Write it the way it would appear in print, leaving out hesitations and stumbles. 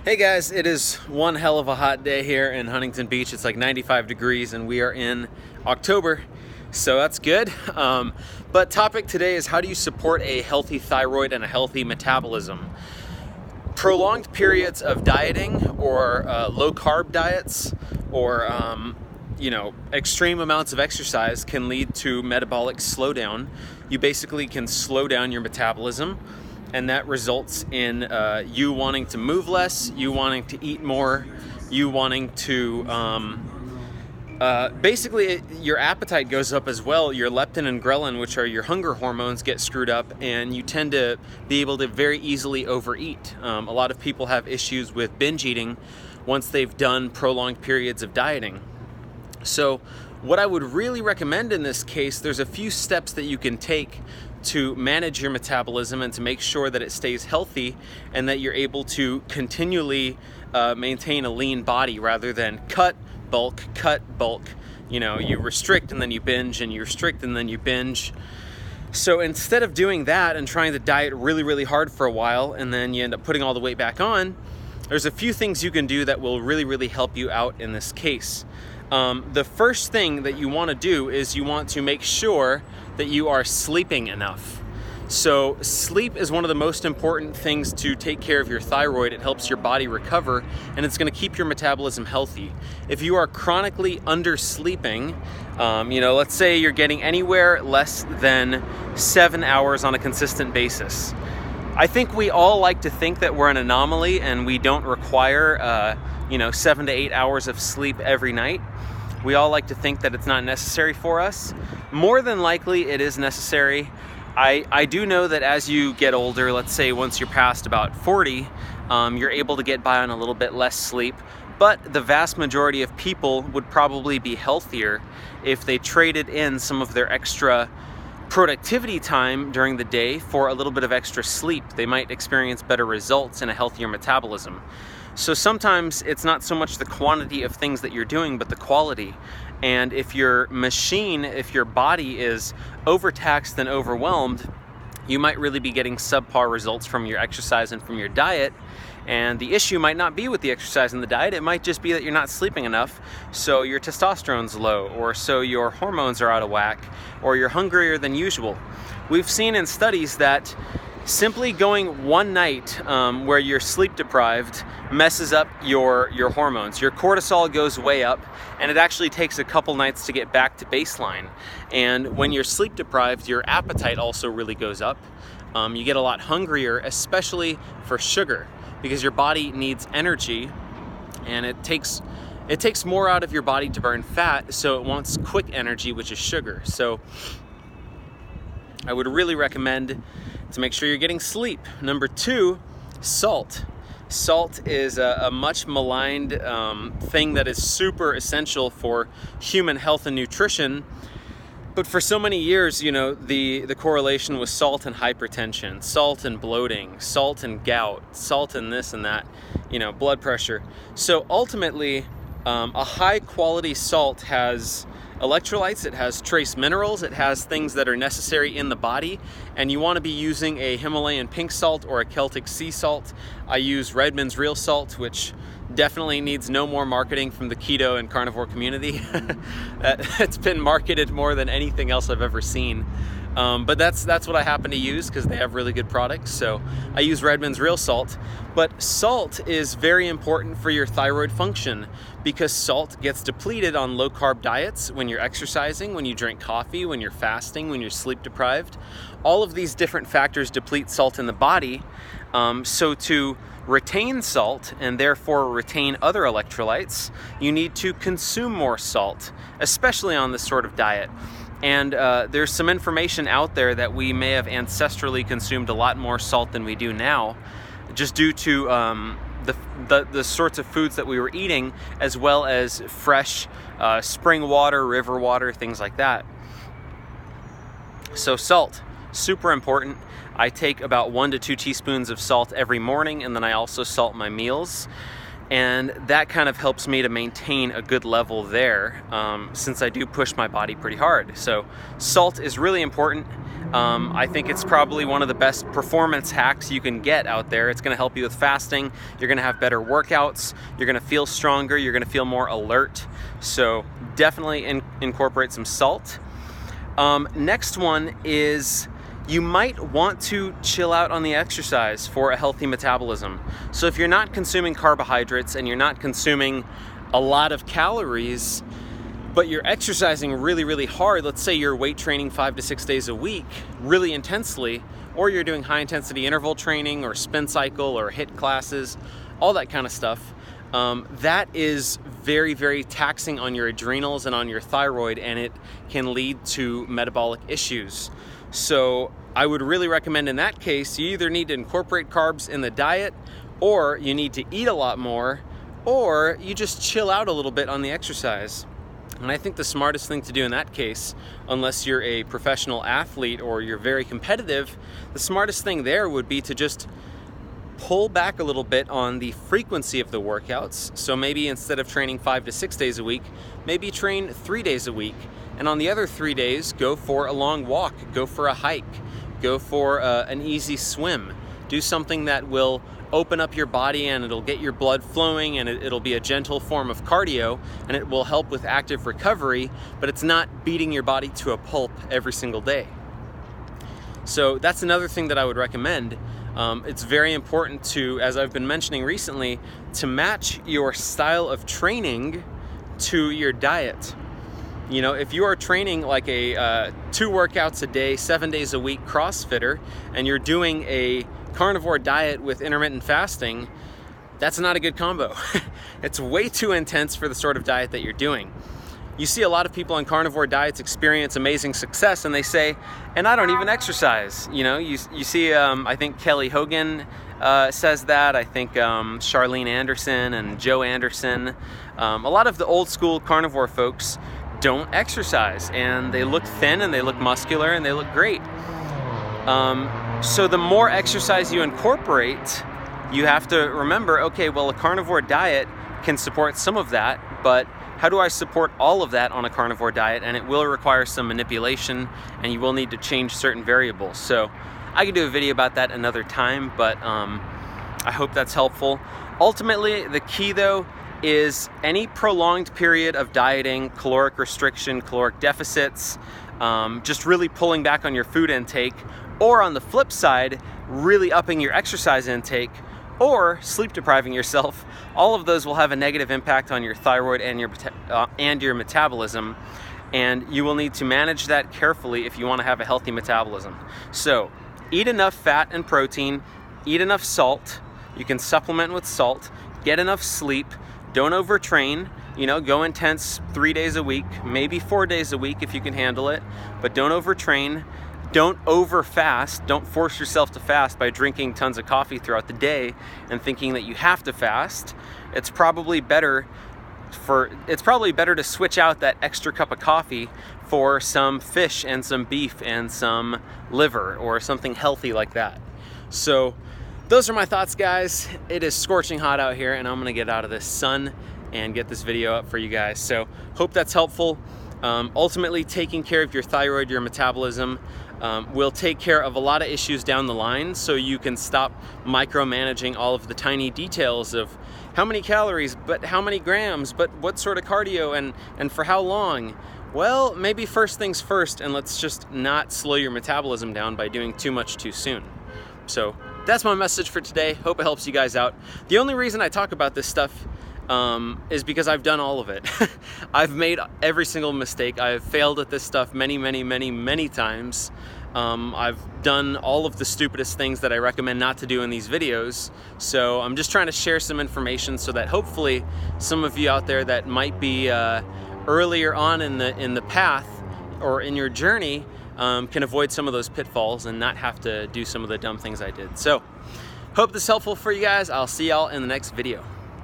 Hey guys, it is one hell of a hot day here in Huntington Beach. It's like 95 degrees and we are in October, so that's good. But topic today is how do you support a healthy thyroid and a healthy metabolism? Prolonged periods of dieting or low carb diets or extreme amounts of exercise can lead to metabolic slowdown. You basically can slow down your metabolism, and that results in you wanting to move less, you wanting to eat more, you wanting to basically your appetite goes up as well. Your leptin and ghrelin, which are your hunger hormones, get screwed up, and you tend to be able to very easily overeat. A lot of people have issues with binge eating once they've done prolonged periods of dieting. So what I would really recommend in this case, there's a few steps that you can take to manage your metabolism and to make sure that it stays healthy and that you're able to continually maintain a lean body rather than cut, bulk. You restrict and then you binge, and you restrict and then you binge. So instead of doing that and trying to diet really, really hard for a while and then you end up putting all the weight back on, there's a few things you can do that will really, really help you out in this case. The first thing that you want to do is you want to make sure that you are sleeping enough. So sleep is one of the most important things to take care of your thyroid. It helps your body recover, and it's going to keep your metabolism healthy. If you are chronically undersleeping, let's say you're getting anywhere less than 7 hours on a consistent basis. I think we all like to think that we're an anomaly and we don't require 7 to 8 hours of sleep every night. We all like to think that it's not necessary for us. More than likely it is necessary. I do know that as you get older, let's say once you're past about 40, you're able to get by on a little bit less sleep, but the vast majority of people would probably be healthier if they traded in some of their extra productivity time during the day for a little bit of extra sleep. They might experience better results and a healthier metabolism. So sometimes it's not so much the quantity of things that you're doing, but the quality. And if your body is overtaxed and overwhelmed, you might really be getting subpar results from your exercise and from your diet. And the issue might not be with the exercise and the diet, it might just be that you're not sleeping enough, so your testosterone's low, or so your hormones are out of whack, or you're hungrier than usual. We've seen in studies that simply going one night where you're sleep deprived messes up your hormones. Your cortisol goes way up, and it actually takes a couple nights to get back to baseline. And when you're sleep deprived, your appetite also really goes up. You get a lot hungrier, especially for sugar, because your body needs energy, and it takes more out of your body to burn fat, so it wants quick energy, which is sugar. So I would really recommend to make sure you're getting sleep. Number 2, salt. Salt is a much maligned thing that is super essential for human health and nutrition. But for so many years, the correlation was salt and hypertension, salt and bloating, salt and gout, salt and this and that, blood pressure. So ultimately, a high quality salt has electrolytes, it has trace minerals, it has things that are necessary in the body, and you want to be using a Himalayan pink salt or a Celtic sea salt. I use Redmond's real salt, which definitely needs no more marketing from the keto and carnivore community. It's been marketed more than anything else I've ever seen. But that's what I happen to use because they have really good products. So I use Redmond's real salt. But salt is very important for your thyroid function because salt gets depleted on low carb diets when you're exercising, when you drink coffee, when you're fasting, when you're sleep deprived. All of these different factors deplete salt in the body. So to retain salt and therefore retain other electrolytes, you need to consume more salt, especially on this sort of diet. And there's some information out there that we may have ancestrally consumed a lot more salt than we do now, just due to the sorts of foods that we were eating, as well as fresh spring water, river water, things like that. So salt, super important. I take about 1 to 2 teaspoons of salt every morning, and then I also salt my meals. And that kind of helps me to maintain a good level there, since I do push my body pretty hard. So salt is really important. I think it's probably one of the best performance hacks you can get out there. It's going to help you with fasting. You're going to have better workouts. You're going to feel stronger. You're going to feel more alert. So definitely incorporate some salt. Next one is you might want to chill out on the exercise for a healthy metabolism. So if you're not consuming carbohydrates and you're not consuming a lot of calories, but you're exercising really, really hard, let's say you're weight training 5 to 6 days a week really intensely, or you're doing high intensity interval training or spin cycle or HIIT classes, all that kind of stuff, that is very, very taxing on your adrenals and on your thyroid, and it can lead to metabolic issues. So I would really recommend in that case, you either need to incorporate carbs in the diet, or you need to eat a lot more, or you just chill out a little bit on the exercise. And I think the smartest thing to do in that case, unless you're a professional athlete or you're very competitive, the smartest thing there would be to just pull back a little bit on the frequency of the workouts. So maybe instead of training 5 to 6 days a week, maybe train 3 days a week. And on the other 3 days, go for a long walk, go for a hike, go for an easy swim. Do something that will open up your body and it'll get your blood flowing, and it'll be a gentle form of cardio, and it will help with active recovery, but it's not beating your body to a pulp every single day. So that's another thing that I would recommend. It's very important to, as I've been mentioning recently, to match your style of training to your diet. You know, if you are training like a 2 workouts a day, 7 days a week CrossFitter, and you're doing a carnivore diet with intermittent fasting, that's not a good combo. It's way too intense for the sort of diet that you're doing. You see a lot of people on carnivore diets experience amazing success, and they say, and I don't even exercise. You know, you see, I think Kelly Hogan says that. I think Charlene Anderson and Joe Anderson. A lot of the old school carnivore folks don't exercise, and they look thin and they look muscular and they look great. So the more exercise you incorporate, you have to remember, okay, well, a carnivore diet can support some of that, but how do I support all of that on a carnivore diet? And it will require some manipulation, and you will need to change certain variables. So I could do a video about that another time, but I hope that's helpful. Ultimately, the key though is any prolonged period of dieting, caloric restriction, caloric deficits, just really pulling back on your food intake, or on the flip side, really upping your exercise intake, or sleep depriving yourself, all of those will have a negative impact on your thyroid and your metabolism, and you will need to manage that carefully if you want to have a healthy metabolism. So eat enough fat and protein, eat enough salt, you can supplement with salt, get enough sleep, don't overtrain, you know, go intense 3 days a week, maybe 4 days a week if you can handle it, but don't overtrain. Don't over fast. Don't force yourself to fast by drinking tons of coffee throughout the day and thinking that you have to fast. It's probably better to switch out that extra cup of coffee for some fish and some beef and some liver or something healthy like that. So those are my thoughts, guys. It is scorching hot out here, and I'm gonna get out of this sun and get this video up for you guys. So hope that's helpful. Ultimately, taking care of your thyroid, your metabolism, will take care of a lot of issues down the line, so you can stop micromanaging all of the tiny details of how many calories, but how many grams, but what sort of cardio, and for how long. Well, maybe first things first, and let's just not slow your metabolism down by doing too much too soon. So that's my message for today. Hope it helps you guys out. The only reason I talk about this stuff is because I've done all of it. I've made every single mistake. I've failed at this stuff many, many, many, many times. I've done all of the stupidest things that I recommend not to do in these videos. So I'm just trying to share some information so that hopefully some of you out there that might be earlier on in the path or in your journey can avoid some of those pitfalls and not have to do some of the dumb things I did. So hope this is helpful for you guys. I'll see y'all in the next video.